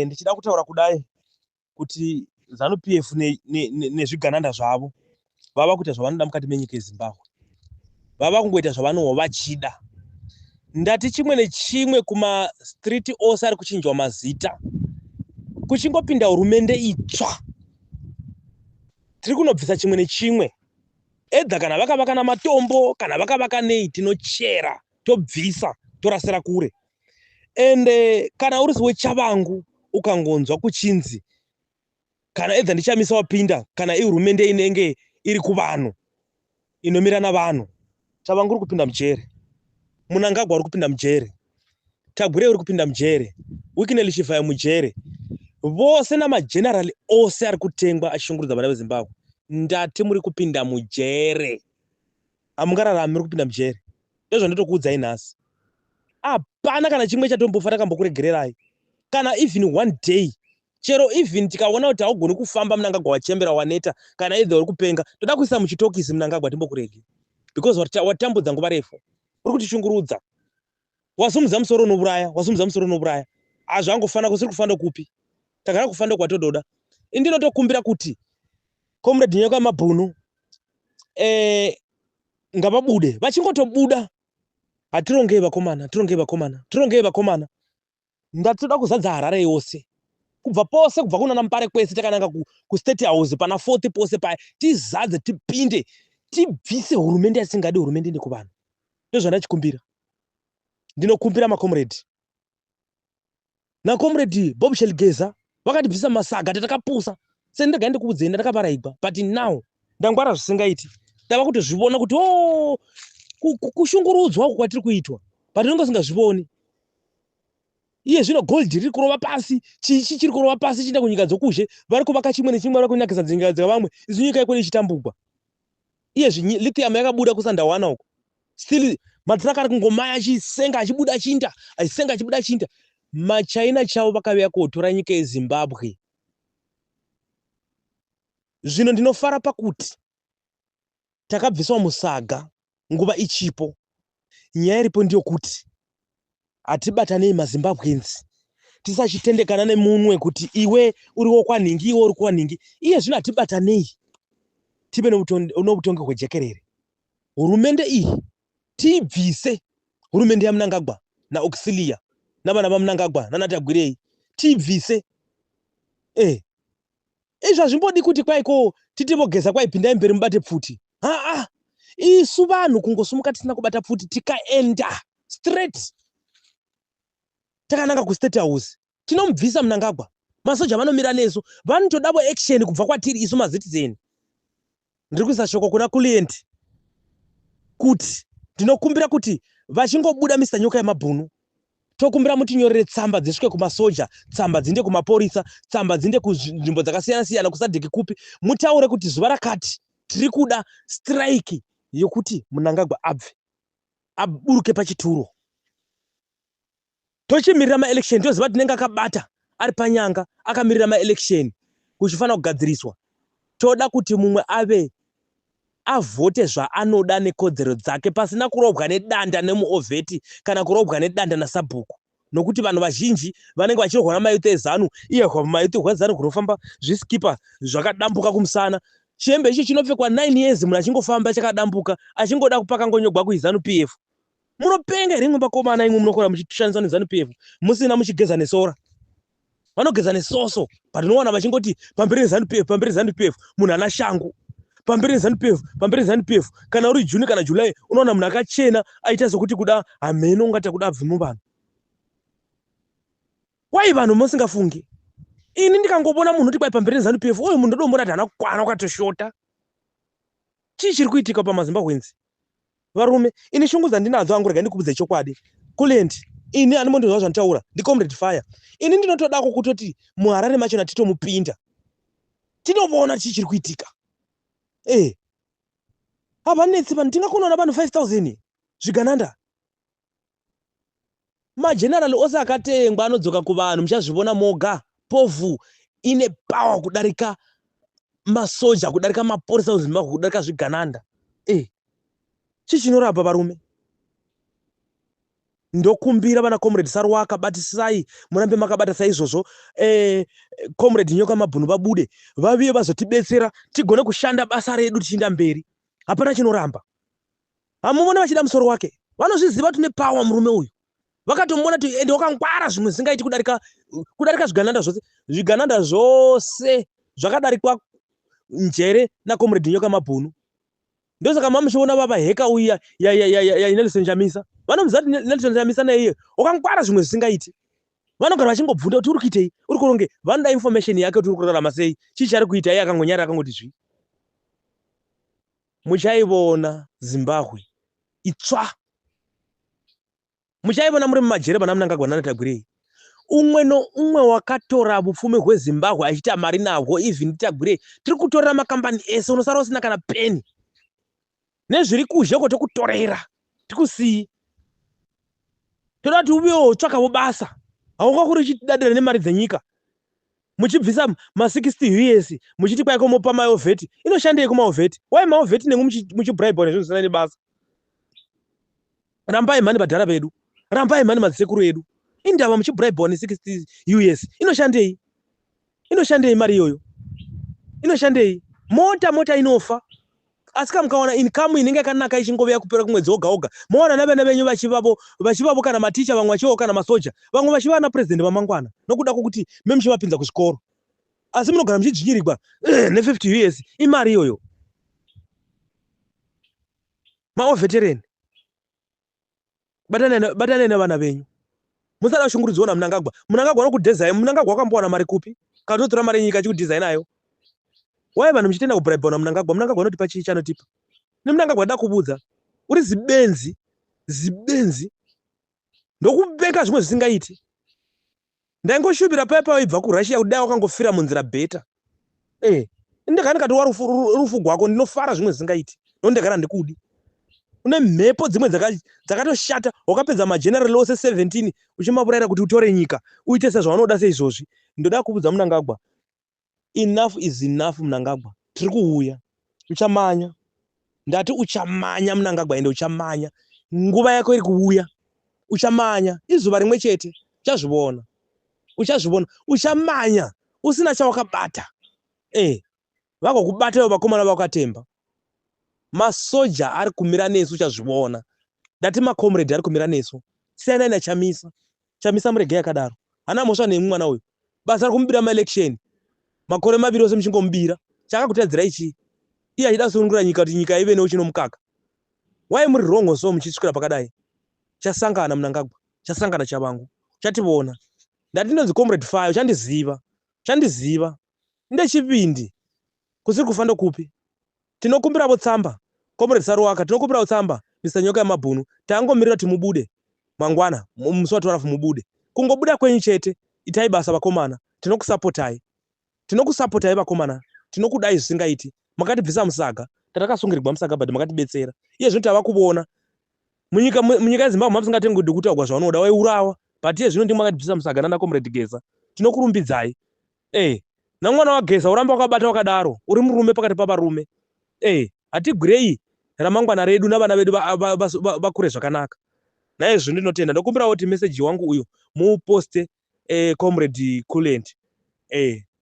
ndichida kutaura kudai kuti ZANU-PF nezvigananda zvavo vava kuita zvavanoda mukati menyika yeZimbabwe. Vava kungoita zvavanowo vachida. Ndati chimwe nechimwe kuma street ose ari kuchinjwa mazita. Kuchingopinda hurumende itsva. Tiri kunobvisa chimwe nechimwe. Edha kana vakavaka namatombo kana vakavaka nei tinochera, tobvisa, torasira kure. Ende kana uri weChavangu ukangonzwa kuchinzi kana edha ndichamisa wapinda kana hurumende inenge iri kuvanhu inomira navanhu, Chavangu uri kupinda mujere, Mnangagwa uri kupinda mujere, Tagure uri kupinda mujere, Wikineli Chivhaya mujere, vose namajenerali ose ari kutengwa achishungurudza vana veZimbabwe. Ndati muri kupinda mujere, hamungararami muri kupinda mujere. Ndozvo ndotokuudzai nhasi. Hapana kana chimwe chatombofa takambokuregererai kana even one day. Chero even tikaona kuti haugoni kufamba Mnangagwa wachembera waneta kana edha uri kupenga, toda kuisa muchitokisi Mnangagwa timbokurege. Because watambudza nguva refu. Uri kutishungurudza. Wasumudza musoro unouraya, wasumudza musoro unouraya. Hazvangofana kusiri kufanda kupi. Takara kufanda kwatododa. Indinotokumbira kuti Comrade Nyoka Mabhunu ngavabude. Vachingotobuda. Hatirongei vakomana, tirongei vakomana, tirongei vakomana. Ndatoda kuzadza Harare yose. Kubva pose, kubva kuna Nampare kwese takananga ku State House pana 40 pose paya. Tizadze, tipinde, tibvise hurumende asingadi hurumende ndikuvanhu. Ndozvo ndachikumbira. Ndinokumbira makomrade. Na comrade Bob Shelgeza vakatibvisa masaga tatakapusa. Sendega ndikuudzei ndatakavaraigwa. But now ndangwara zvisingaiti. Tava kutozviona kuti kushungurudzwa uku kwatiri kuitwa. But ndinonga singazviboni. Iye zvino gold riri kurova pasi, chichi chiri kurova pasi chienda kunyika dzokuzhe, vari kuvaka chimwe nechimwe vari kunakisa dzingaya dzavamwe, izi nyika iko ichitambugwa. Iye lithium yakabuda kusandawana uko. Still matraka ari kungomaya achisenga achibuda chinda, achisenga achibuda chinda. MaChina chavo vakauya kotora nyika yeZimbabwe. Zvino ndinofara pakuti takabviswa musaga nguva ichipo. Nyaya iripo ndiyo kuti hatibatanei maZimbabweans. Tisachitendekana nemunwe kuti iwe uriwo kwanhingi, iwe uri kwanhingi. Iye zvino hatibatanei. Tive noutongi hwejekerere. Hurumende iyi tiibvise. Hurumende yaMnangagwa naAuxilia navana vaMnangagwa naNatagwirei tiibvise. Izvi hazvimbodi kuti kwaiko titivogeza kwaipindai mberi mubate pfuti. Isu vanhu kungosumuka tisina kubata pfuti tikaenda straight takananga ku State House. Tinomubvisa Mnangagwa. Masoja vanomira nesu. Vanotodabo action kubva kwatiri isu maCitizen. Ndiri kuisa shoko kuna client kuti ndinokumbira kuti vachingobuda Mr. Nyoka Mabhunu, tokumbira mutinyorere tsamba dzisvike kumasoja, tsamba dzinde kumaporisa, tsamba dzinde kunzvimbo dzakasiyana siyana kusadhiki kupi, mutaure kuti zuva rakati tiri kuda strike yokuti Mnangagwa abve, aburuke pachituro. Tochimirira ma-election, ndoziva tinenge akabata ari panyanga, akamirira ma-election kuchifanira kugadziriswa. Toda kuti mumwe avhote zvaanoda nekodzero dzake pasina kurobwa nedanda nemuovheti kana kurobwa nedanda nasabhuku. Nokuti vanhu vazhinji vanenge vachirwa namayuti eZANU, iye mayuti hweZANU kunofamba zvisikipa zvakadambuka kumusana. Chembe ichi chinopfekwa 9 years munhu achingofamba chakadambuka, achingoda kupaka ngonyogwa kuZANU-PF. Munopenga rimwe vakomana imwe munokora muchishandisa neZANU-PF, musina muchigeza nesora. Vanogeza nesoso, but unowana vachingoti pamberi ZANU-PF, pamberi ZANU-PF, munhu ana shangu. Pamberi ZANU-PF, pamberi ZANU-PF, kana uri Juni kana July, unoona munhu akachena aita sokuti kuda hameno ungati kuda abvimu vanhu. Wai vanhu musingafungi. Ini ndikangobona munhu kuti kwai pamberi ZANU-PF, oyo munhu ndombona kuti hana kukwana ukatoshota. Chii chiri kuitika pamaZimbabweans? Varume, ini shungu dzandinadzo angu rega ndikubudze chokwadi. Client, ini animondozva zvanditaura, ndiComrade Fire. Ini ndinotodako kutoti muHarare machona titomupinda. Tinoona chii chiri kuitika. Havanetsi vanhu tingakunoona vanhu 5000 zvigananda. Majenerali ose akatengwa anodzoka kuvanhu, muchazvivona moga. Povhu ine power kudarika masoja, kudarika maporisa muZimbabwe, kudarika zvigananda. Chii chinorapa varume? ndokumbira vana comrade Saruwaka batisai murambe makabata saizvozvo comrade Nyoka Mabhunu vabude vaviye vazotibetsera tigone kushanda basa redu tichienda mberi. Hapana chinoramba. Hamumona vachida musoro wake. Vanozviziva tune power murume uyu. Vakatomona kuti ende wakangwara zvimwe zvingaiti kudarika zvigananda zvose. Zvigananda zvose zvakadarikwa njere na comrade Nyoka Mabhunu. Ndosaka mamuchiona baba heka uya ya Nelson Chamisa. Vanomuzati Nelson Chamisa naye wakangwara zvimwe zvisingaiti. Vanogara vachingobvunda kuti uri kuitei, uri kuronge, vanoda information yake kuti uri kurarama sei, chichi ari kuita iye akangonyara akangoti zvi. Muchaivona Zimbabwe itsva. Muchaivona muri mumajere pana Mnangagwa naTagwirei. Umwe noumwe wakatora upfumi hweZimbabwe achita mari nahwo, even Tagwirei. Tiri kutorera makambani ese unosara usina kana peni. Nezviri kuzheko tokutorera tikusiyi. Toda kuti ubiyo tsvakawo basa. Haungakuri chidadira nemari dzenyika. Muchibvisa ma60 US muchiti kwaiko mopa maovheti. Inoshandei kumaovheti? Wai maovheti nengu muchibribe nezvinhu zvisina nebasa. Rambai mhani padhara pedu. Rambai mhani madzisekuru edu. Indava muchibribe ne60 US. Inoshandei? Inoshandei mari iyoyo? Inoshandei? Mota inofa. Asika mkaona income inenge yakanaka ichingovea kupera kumwedzi woga woga. Moona navana venyu vachivavo kana maticha vamwe vachivawo kana masoja. Vamwe vachiva na president vamangwana. Nokuda kwokuti memuchivapinza kuchikoro. Asi munogara muchidzvinyirigwa ne50 US imari iyoyo. Maovetereni. Batanai navana venyu. Musada kushungurudziwa Mnangagwa. Mnangagwa anokudhezai. Mnangagwa akambowana mari kupi? Kana totora mari yenyika achikudhizainayo. Wai vanhu muchitenda kubribe na Mnangagwa. Mnangagwa anotipa chii chanotipa? Ni Mnangagwa ndakubudza. Uri zibenzi. Ndokubeka zvimwe zvisingaiti. Ndaingoshubira papa waibva kuRussia kudai wakangofira munzira beta. Ndikati wa rufu gwako ndinofara zvimwe zvisingaiti. Ndondegara ndikudi. Une mhepo dzimwe dzakatoshata wakapedza mageneral ose 17 uchimapurayira kuti utore nyika uite sezvaunoda seizvozvi. Ndoda kubudza Mnangagwa. Enough is enough Mnangagwa. Tiri kuuya. Uchamanya. Ndati uchamanya Mnangagwa ende uchamanya. Nguva yako iri kuuya. Uchamanya. Izuva rimwe chete. Uchazvibona. Uchamanya. Usina chawakabata. Vakokubata vakomana vakatemba. Masoja ari kumira nesu uchazvibona. Ndati macomrade ari kumira nesu. Siyana na Chamisa. Chamisa murege yakadaro. Hana mhosva nemwana uyu. Basa ari kumubira maelection. Makore maviri ose muchingomubira. Chakakutadzira ichi. Iye achida kusunungura nyika kuti nyika ive neuchinomukaka. Wai muri wrong so muchiswera pakadai. Chasangana Mnangagwa. Chasangana chavangu. Chatibona. Ndati ndinonzi comrade Fayo chandiziva. Ndechipindi. Kusiri kufanda kupi. Tinokumbira tsamba. Comrade Saruwaka tinokumbira tsamba. Mr. Nyoka Mabhunu. Tangomirira kuti mubude. Mangwana musi wa 12 mubude. Kungobuda kwenyu chete. Itai basa vakomana. Tinokusapotai vakomana. Tinokudai zvisingaiti. Makatibvisa musaga. Tatakasungirirwa musaga but makatibetsera. Iye zvino tava kuona. Munyika yeZimbabwe mamusingatengi kuti kutaurwa zvaunoda waiurawa. But iye zvino ndimwe makatibvisa musaga nana comrade Geza. Tinokurumbidzai. Namwana wa Geza uramba wakabata wakadaro. Uri murume pakati pavarume. Hatigwirei ramangwana redu navana vedu vakure zvakanaka. Naizvo ndinotenda ndokumbirawo kuti message wangu uyu muuposte comrade Kulent.